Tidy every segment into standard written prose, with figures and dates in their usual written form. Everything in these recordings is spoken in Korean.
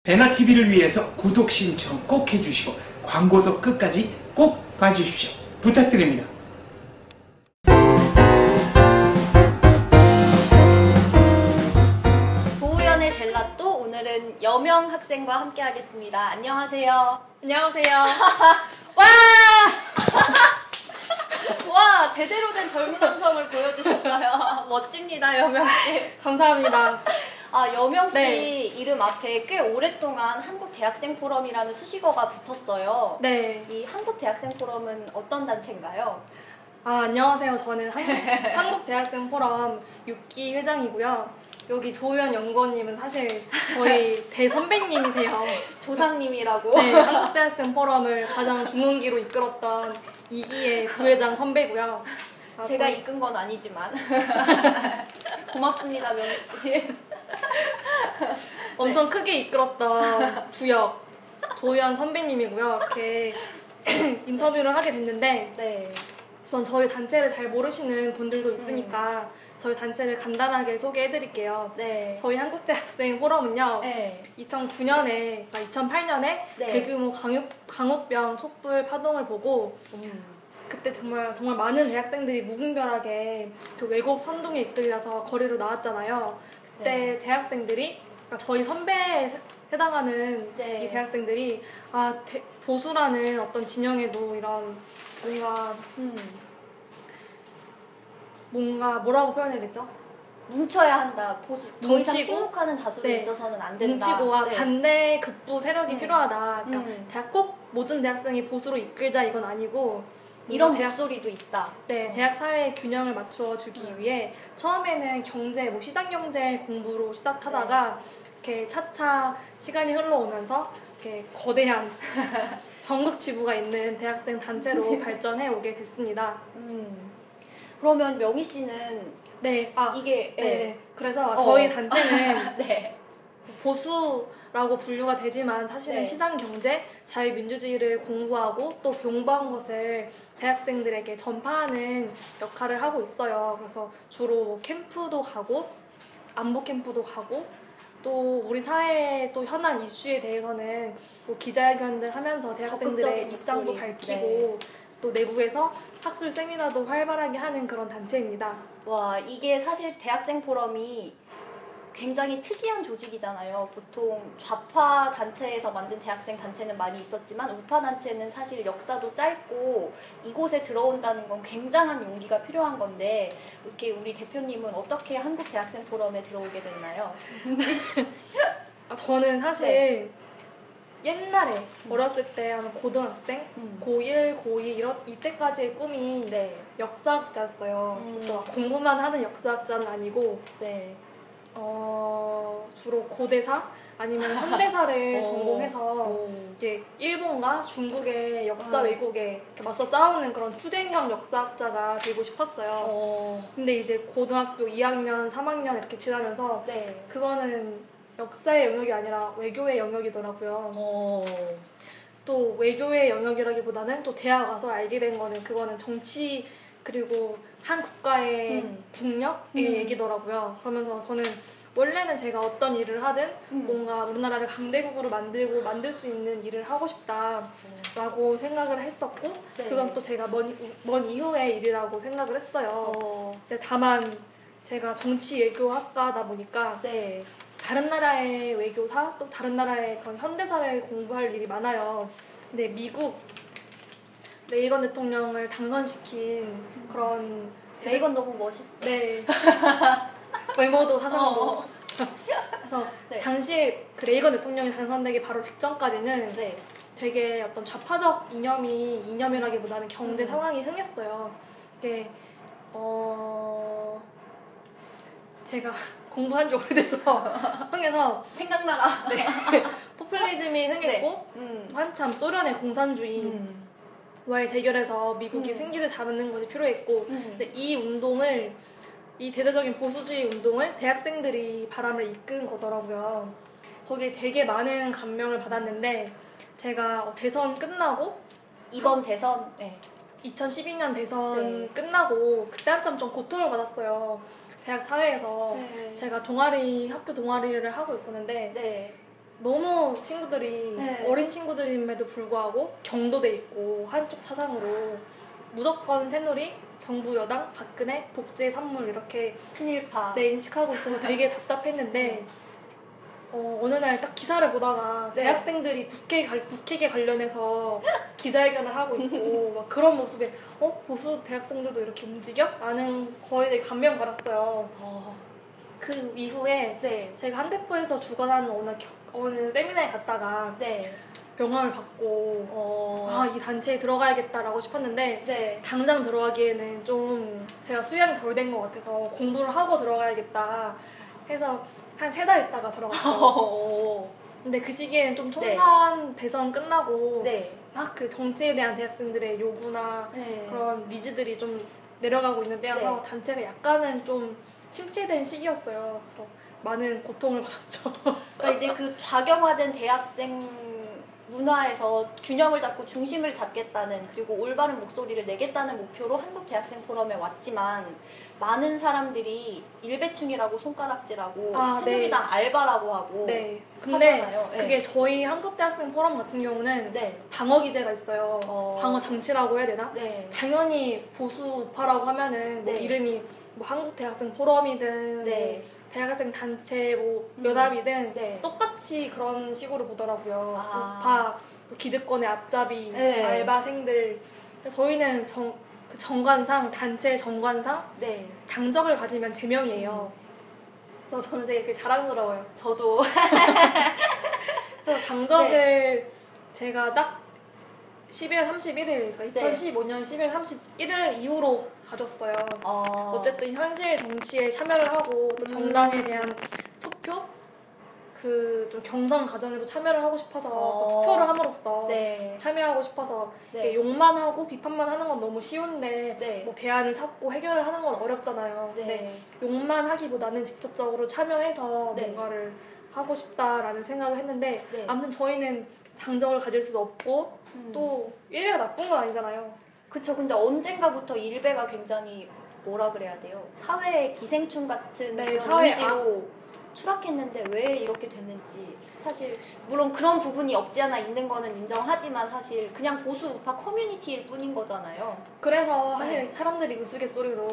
배나TV를 위해서 구독 신청 꼭 해주시고 광고도 끝까지 꼭 봐주십시오. 부탁드립니다. 조우연의 젤라또, 오늘은 여명 학생과 함께 하겠습니다. 안녕하세요. 안녕하세요. 와! 와, 제대로 된 젊은 함성을 보여주셨어요. 멋집니다, 여명씨. 감사합니다. 아, 여명씨 네. 이름 앞에 꽤 오랫동안 한국대학생포럼이라는 수식어가 붙었어요. 네. 이 한국대학생포럼은 어떤 단체인가요? 안녕하세요. 저는 한국대학생 포럼 6기 회장이고요. 여기 조우연 연구원님은 사실 저희 대선배님이세요. 조상님이라고. 네, 한국대학생 포럼을 가장 중흥기로 이끌었던 2기의 부회장 선배고요. 제가 이끈 건 아니지만. 고맙습니다, 명희씨. 엄청 크게 이끌었던 주역 조우연 선배님이고요. 이렇게 인터뷰를 하게 됐는데 네. 우선 저희 단체를 잘 모르시는 분들도 있으니까 저희 단체를 간단하게 소개해드릴게요. 네. 저희 한국대학생 포럼은요, 네. 2009년에, 2008년에 네. 대규모 강우병 촛불 파동을 보고 그때 정말 많은 대학생들이 무분별하게 그 왜곡 선동에 이끌려서 거리로 나왔잖아요. 그때 네. 대학생들이, 그러니까 저희 선배에 해당하는 네. 이 대학생들이 보수라는 어떤 진영에도 이런 뭔가 뭐라고 표현해야 되죠? 뭉쳐야 한다. 보수. 더 이상 뭉치고, 침묵하는 다수로 네. 있어서는 안 된다. 뭉치고 네. 반대 극부 세력이 필요하다. 그러니까 음. 꼭 모든 대학생이 보수로 이끌자 이건 아니고 이런 대학, 목소리도 있다. 네, 대학 사회의 균형을 맞추어 주기 위해 처음에는 경제, 시장 경제 공부로 시작하다가 이렇게 차차 시간이 흘러오면서 이렇게 거대한 전국 지부가 있는 대학생 단체로 발전해 오게 됐습니다. 그러면 명희 씨는 네, 이게 네. 그래서 저희 단체는 네. 보수라고 분류가 되지만 사실은 네. 시장 경제, 자유민주주의를 공부하고 또 공부한 것을 대학생들에게 전파하는 역할을 하고 있어요. 그래서 주로 캠프도 가고 안보 캠프도 가고 또 우리 사회의 또 현안 이슈에 대해서는 기자회견들 하면서 대학생들의 입장도 밝히고 또 내부에서 학술 세미나도 활발하게 하는 그런 단체입니다. 와, 이게 사실 대학생 포럼이 굉장히 특이한 조직이잖아요. 보통 좌파 단체에서 만든 대학생 단체는 많이 있었지만 우파 단체는 사실 역사도 짧고 이곳에 들어온다는 건 굉장한 용기가 필요한 건데 이렇게 우리 대표님은 어떻게 한국 대학생 포럼에 들어오게 됐나요? 저는 사실 옛날에 어렸을 때 고등학생, 고1, 고2 이때까지의 꿈이 역사학자였어요. 또 공부만 하는 역사학자는 아니고 주로 고대사 아니면 현대사를 전공해서 이제 일본과 중국의 역사 왜곡에 맞서 싸우는 그런 투쟁형 역사학자가 되고 싶었어요. 근데 이제 고등학교 2학년, 3학년 이렇게 지나면서 그거는 역사의 영역이 아니라 외교의 영역이더라고요. 또 외교의 영역이라기보다는 또 대학 와서 알게 된 거는 그거는 정치 그리고 한 국가의 국력의 얘기더라고요. 그러면서 저는 원래는 제가 어떤 일을 하든 뭔가 우리나라를 강대국으로 만들 수 있는 일을 하고 싶다라고 생각을 했었고 그건 또 제가 먼 이후의 일이라고 생각을 했어요. 근데 다만 제가 정치 외교학과다 보니까 다른 나라의 외교사 또 다른 나라의 그런 현대사를 공부할 일이 많아요. 근데 미국 레이건 대통령을 당선시킨 그런 레이건 너무 멋있어. 네. 외모도 사상도. 그래서 당시에 그 레이건 대통령이 당선되기 바로 직전까지는 되게 어떤 좌파적 이념이라기보다는 경제 상황이 흥했어요. 이게 제가 공부한 지 오래돼서 흥해서 생각나라. 포퓰리즘이 흥했고 한참 소련의 공산주의와의 대결에서 미국이 승기를 잡는 것이 필요했고 근데 이 대대적인 보수주의 운동을 대학생들이 바람을 이끈 거더라고요. 거기에 되게 많은 감명을 받았는데 제가 대선 끝나고 이번 대선 2012년 대선 끝나고 그때 한참 좀 고통을 받았어요. 대학 사회에서 제가 학교 동아리를 하고 있었는데 너무 친구들이 네. 어린 친구들임에도 불구하고 경도돼 있고 한쪽 사상으로 무조건 새누리, 정부 여당, 박근혜, 독재 산물 이렇게 친일파. 네, 인식하고 있어서 되게 답답했는데 어느 날 딱 기사를 보다가 네. 대학생들이 북핵에 관련해서 기자회견을 하고 있고 막 그런 모습에 보수 대학생들도 이렇게 움직여? 라는 거에 대해 감명받았어요. 그 이후에 네. 제가 한대포에서 주관하는 어느 세미나에 갔다가 네. 명함을 받고 이 단체에 들어가야겠다라고 싶었는데 네. 당장 들어가기에는 좀 제가 수양이 덜 된 것 같아서 공부를 하고 들어가야겠다 해서 한 3달 있다가 들어갔어요. 근데 그 시기에는 좀 총선 대선 끝나고 네. 막 그 정치에 대한 대학생들의 요구나 네. 그런 니즈들이 좀 내려가고 있는 때여서 네. 단체가 약간은 좀 침체된 시기였어요. 그래서 많은 고통을 받았죠. 그러니까 이제 그 좌경화된 대학생 문화에서 균형을 잡고 중심을 잡겠다는, 그리고 올바른 목소리를 내겠다는 목표로 한국 대학생 포럼에 왔지만 많은 사람들이 일배충이라고 손가락질하고 새누리당 알바라고 하고 네. 근데 하잖아요. 네. 그게 저희 한국 대학생 포럼 같은 경우는 네. 방어 기제가 있어요. 방어 장치라고 해야 되나? 네. 당연히 보수 우파라고 하면은 뭐 네. 이름이 뭐 한국 대학생 포럼이든 네. 뭐 대학생 단체 뭐 연합이든 네. 똑같이 그런 식으로 보더라고요. 아. 우파, 뭐 기득권의 앞잡이, 네. 알바생들. 저희는 그 정관상, 단체 정관상 네. 당적을 가지면 제명이에요. 그래서 저는 되게 그게 자랑스러워요. 저도 그래서 당적을 제가 딱 12월 31일, 그러니까 2015년 12월 31일 이후로 가졌어요. 어쨌든 현실 정치에 참여를 하고 또 정당에 대한 투표? 그 좀 경선 과정에도 참여를 하고 싶어서 또 투표를 함으로써 네. 참여하고 싶어서 네. 욕만 하고 비판만 하는 건 너무 쉬운데 네. 뭐 대안을 찾고 해결을 하는 건 어렵잖아요. 네. 근데 욕만 하기보다는 직접적으로 참여해서 네. 뭔가를 하고 싶다라는 생각을 했는데 네. 아무튼 저희는 당적을 가질 수도 없고 또 일배가 나쁜 건 아니잖아요. 그쵸. 근데 언젠가부터 일배가 굉장히 뭐라 그래야 돼요? 사회의 기생충 같은 그런 이미지로 추락했는데 왜 이렇게 됐는지, 사실 물론 그런 부분이 없지 않아 있는 거는 인정하지만 사실 그냥 보수 우파 커뮤니티일 뿐인 거잖아요. 그래서 사실 사람들이 우스갯소리로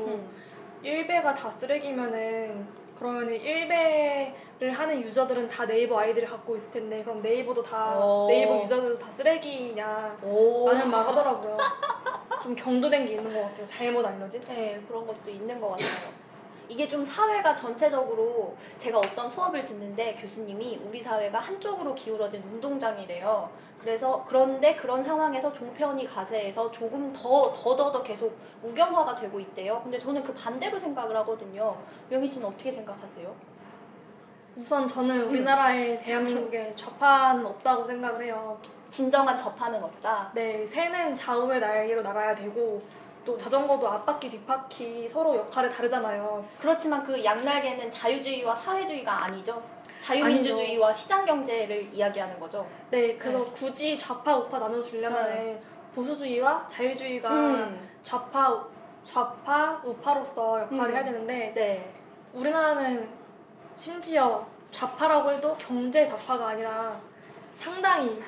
일배가 다 쓰레기면은 그러면은 일배를 하는 유저들은 다 네이버 아이디를 갖고 있을 텐데 그럼 네이버도 다 네이버 유저들도 다 쓰레기냐 라는 말 하더라고요. 좀 경도된 게 있는 것 같아요. 잘못 알려진? 네, 그런 것도 있는 것 같아요. 이게 좀 사회가 전체적으로, 제가 어떤 수업을 듣는데 교수님이 우리 사회가 한쪽으로 기울어진 운동장이래요. 그런데 그런 상황에서 종편이 가세해서 조금 더 계속 우경화가 되고 있대요. 근데 저는 그 반대로 생각을 하거든요. 명희 씨는 어떻게 생각하세요? 우선 저는 우리나라에 대한민국에 좌파는 없다고 생각을 해요. 진정한 좌파는 없다? 네, 새는 좌우의 날개로 날아야 되고 또 자전거도 앞바퀴 뒷바퀴 서로 역할이 다르잖아요. 그렇지만 그 양날개는 자유주의와 사회주의가 아니죠? 자유민주주의와 시장경제를 이야기하는 거죠? 네, 그래서 굳이 좌파 우파 나눠주려면 보수주의와 자유주의가 좌파 우파로서 역할을 해야 되는데 우리나라는 심지어 좌파라고 해도 경제 좌파가 아니라 상당히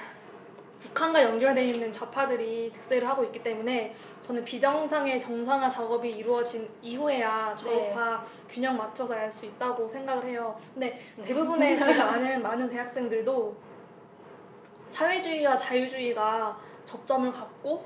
북한과 연결되어 있는 좌파들이 득세를 하고 있기 때문에 저는 비정상의 정상화 작업이 이루어진 이후에야 좌우파 균형 맞춰서 알 수 있다고 생각을 해요. 근데 대부분의 제가 아는 많은 대학생들도 사회주의와 자유주의가 접점을 갖고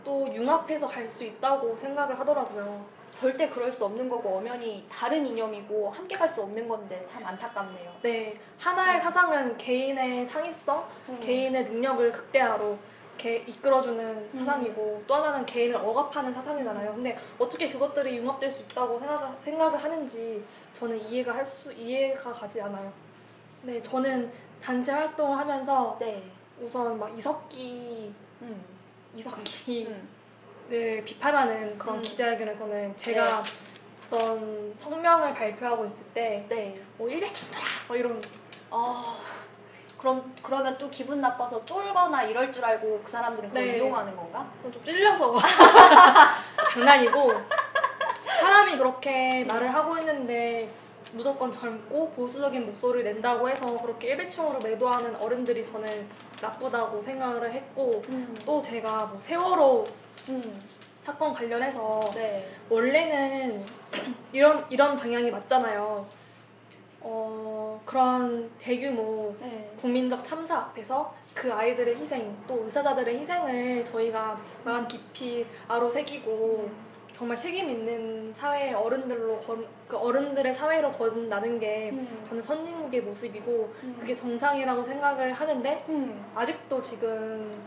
또 융합해서 갈 수 있다고 생각을 하더라고요. 절대 그럴 수 없는 거고 엄연히 다른 이념이고 함께 갈 수 없는 건데 참 안타깝네요. 네, 하나의 사상은 개인의 창의성, 개인의 능력을 극대화로 이렇게 이끌어주는 사상이고 또 하나는 개인을 억압하는 사상이잖아요. 근데 어떻게 그것들이 융합될 수 있다고 생각을 하는지 저는 이해가 가지 않아요. 네, 저는 단체 활동을 하면서 우선 막 이석기를 비판하는 그런 기자회견에서는 제가 어떤 성명을 발표하고 있을 때 뭐 일배충들아 이런 그러면 또 기분 나빠서 쫄거나 이럴 줄 알고 그 사람들은 그걸 이용하는 건가? 좀 찔려서 장난이고 사람이 그렇게 말을 하고 있는데 무조건 젊고 보수적인 목소리를 낸다고 해서 그렇게 일배충으로 매도하는 어른들이 저는 나쁘다고 생각을 했고 또 제가 뭐 세월호 사건 관련해서 네. 원래는 이런 방향이 맞잖아요. 그런 대규모 네. 국민적 참사 앞에서 그 아이들의 희생, 또 의사자들의 희생을 저희가 마음 깊이 아로새기고 정말 책임 있는 사회의 어른들로 그 어른들의 사회로 거듭나는 게 저는 선진국의 모습이고 그게 정상이라고 생각을 하는데 아직도 지금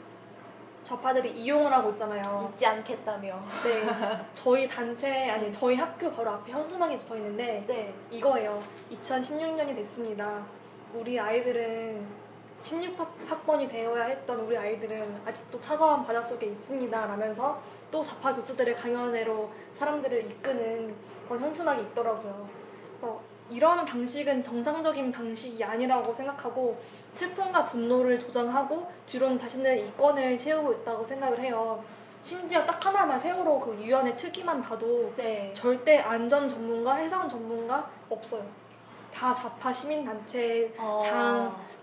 좌파들이 이용을 하고 있잖아요. 잊지 않겠다며. 네, 저희 단체 아니 저희 학교 바로 앞에 현수막이 붙어 있는데 네. 이거예요. 2016년이 됐습니다. 우리 아이들은 16학번이 되어야 했던 우리 아이들은 아직도 차가운 바닷속에 있습니다. 라면서 또 좌파 교수들의 강연회로 사람들을 이끄는 그런 현수막이 있더라고요. 그래서 이런 방식은 정상적인 방식이 아니라고 생각하고 슬픔과 분노를 조장하고 뒤로는 자신들의 이권을 채우고 있다고 생각을 해요. 심지어 딱 하나만 세월호 그 유엔의 특위만 봐도 네. 절대 안전 전문가, 해상 전문가 없어요. 다 좌파 시민단체,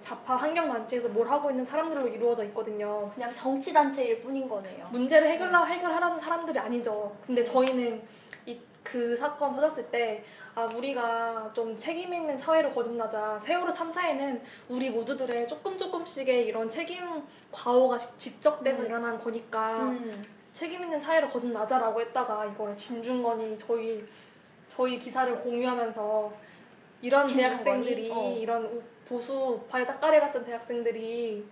좌파 환경단체에서 뭘 하고 있는 사람들로 이루어져 있거든요. 그냥 정치단체일 뿐인 거네요. 문제를 해결하라는 사람들이 아니죠. 근데 저희는 그 사건 터졌을 때 우리가 좀 책임 있는 사회로 거듭나자. 세월호 참사에는 우리 모두들의 조금씩의 이런 책임 과오가 집적돼서 일어난 거니까 책임 있는 사회로 거듭나자라고 했다가 이걸 진중권이 저희 기사를 공유하면서 이런 대학생들이 이런 보수 우파의 따까리 같은 대학생들이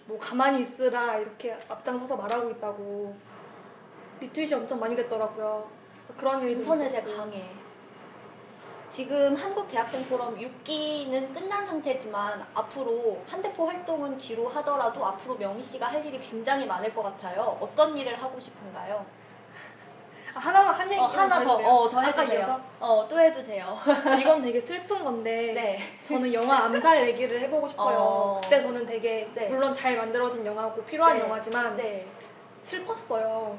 뭐 가만히 있으라 이렇게 앞장서서 말하고 있다고 리트윗이 엄청 많이 됐더라고요. 그래서 그런 일도 인터넷에 있었고. 강해. 지금 한국대학생포럼 6기는 끝난 상태지만 앞으로 한대포 활동은 뒤로 하더라도 앞으로 명희 씨가 할 일이 굉장히 많을 것 같아요. 어떤 일을 하고 싶은가요? 한 얘기 하나 더 해도 돼요. 또 해도 돼요. 이건 되게 슬픈 건데 네. 저는 영화 암살 얘기를 해보고 싶어요. 그때 저는 되게 네. 물론 잘 만들어진 영화고 필요한 네. 영화지만 네. 슬펐어요.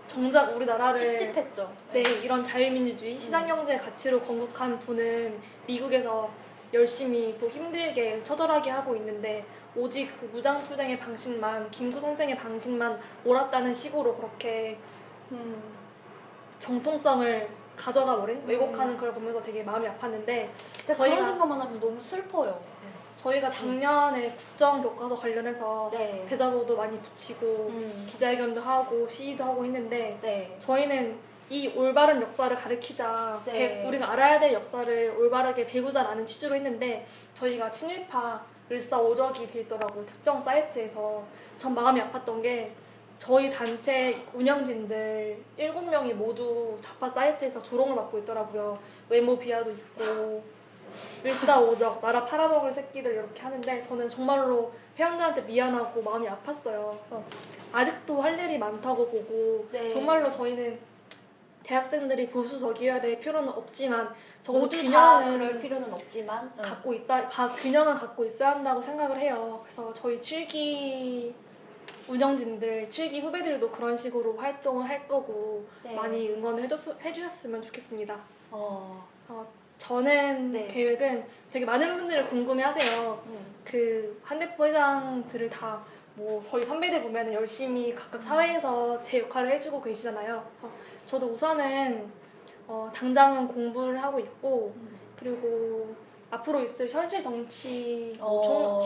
정작 우리나라를 찝찝했죠. 네, 이런 자유민주주의, 시장경제 가치로 건국한 분은 미국에서 열심히 또 힘들게 처절하게 하고 있는데 오직 그 무장투쟁의 방식만, 김구 선생의 방식만 옳았다는 식으로 그렇게 정통성을 가져가 버린 왜곡하는 걸 보면서 되게 마음이 아팠는데 그런 생각만 하면 너무 슬퍼요. 저희가 작년에 국정교과서 관련해서 네. 대자보도 많이 붙이고 기자회견도 하고 시위도 하고 했는데 네. 저희는 이 올바른 역사를 가르치자 네. 우리가 알아야 될 역사를 올바르게 배우자라는 취지로 했는데 저희가 친일파 을사오적이 돼 있더라고요. 특정 사이트에서. 전 마음이 아팠던 게 저희 단체 운영진들 7명이 모두 좌파 사이트에서 조롱을 받고 있더라고요. 외모 비하도 있고 을사오적, 나라 팔아먹을 새끼들 이렇게 하는데 저는 정말로 회원들한테 미안하고 마음이 아팠어요. 그래서 아직도 할 일이 많다고 보고 정말로 저희는 대학생들이 보수적이어야 될 필요는 없지만 적어도 균형은 그럴 필요는 없지만 균형은 갖고 있어야 한다고 생각을 해요. 그래서 저희 7기 운영진들, 7기 후배들도 그런 식으로 활동을 할 거고 많이 응원을 해주셨으면 좋겠습니다. 저는 계획은 되게 많은 분들이 궁금해하세요. 그 한대포 회장들을 다 뭐 저희 선배들 보면 열심히 각각 사회에서 제 역할을 해주고 계시잖아요. 그래서 저도 우선은 당장은 공부를 하고 있고 그리고 앞으로 있을 현실 정치,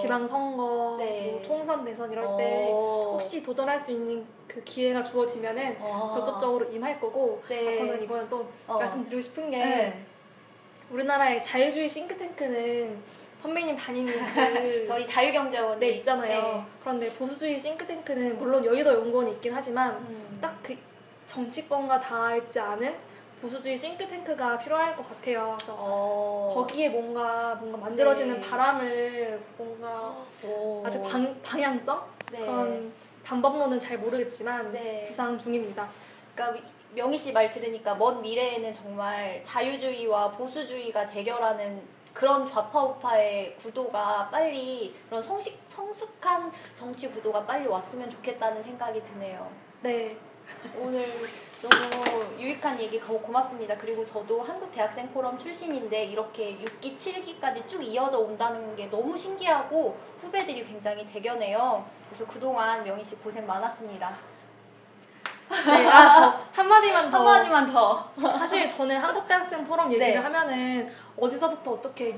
지방선거, 뭐 총선, 대선 이럴 때 혹시 도전할 수 있는 그 기회가 주어지면은 적극적으로 임할 거고 저는 이거는 또 말씀드리고 싶은 게 우리나라의 자유주의 싱크탱크는 선배님 다니는 그 저희 자유경제원에 있잖아요. 그런데 보수주의 싱크탱크는 물론 여의도 연구원이 있긴 하지만 딱 그 정치권과 닿지 않은 보수주의 싱크탱크가 필요할 것 같아요. 그래서 거기에 뭔가 만들어지는 바람을 뭔가 아직 방향성? 그런 방법론은 잘 모르겠지만 구상 중입니다. 그러니까 명희 씨 말 들으니까 먼 미래에는 정말 자유주의와 보수주의가 대결하는 그런 좌파 우파의 구도가 빨리 그런 성숙한 정치 구도가 빨리 왔으면 좋겠다는 생각이 드네요. 네. 오늘 너무 유익한 얘기 고맙습니다. 그리고 저도 한국대학생 포럼 출신인데 이렇게 6기, 7기까지 쭉 이어져 온다는 게 너무 신기하고 후배들이 굉장히 대견해요. 그래서 그동안 명희 씨 고생 많았습니다. 네, 저 한마디만 더. 한마디만 더. 사실 저는 한국대학생 포럼 얘기를 네. 하면은 어디서부터 어떻게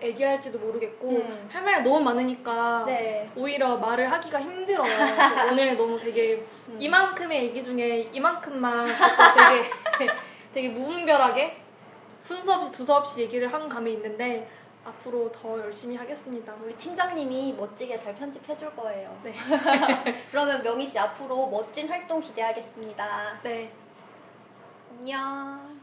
얘기할지도 모르겠고 할 말이 너무 많으니까 네. 오히려 말을 하기가 힘들어요. 오늘 너무 되게 이만큼의 얘기 중에 이만큼만 되게 무분별하게 순서 없이 두서 없이 얘기를 한 감이 있는데 앞으로 더 열심히 하겠습니다. 우리 팀장님이 멋지게 잘 편집해 줄 거예요. 네. 그러면 명희 씨 앞으로 멋진 활동 기대하겠습니다. 네. 안녕.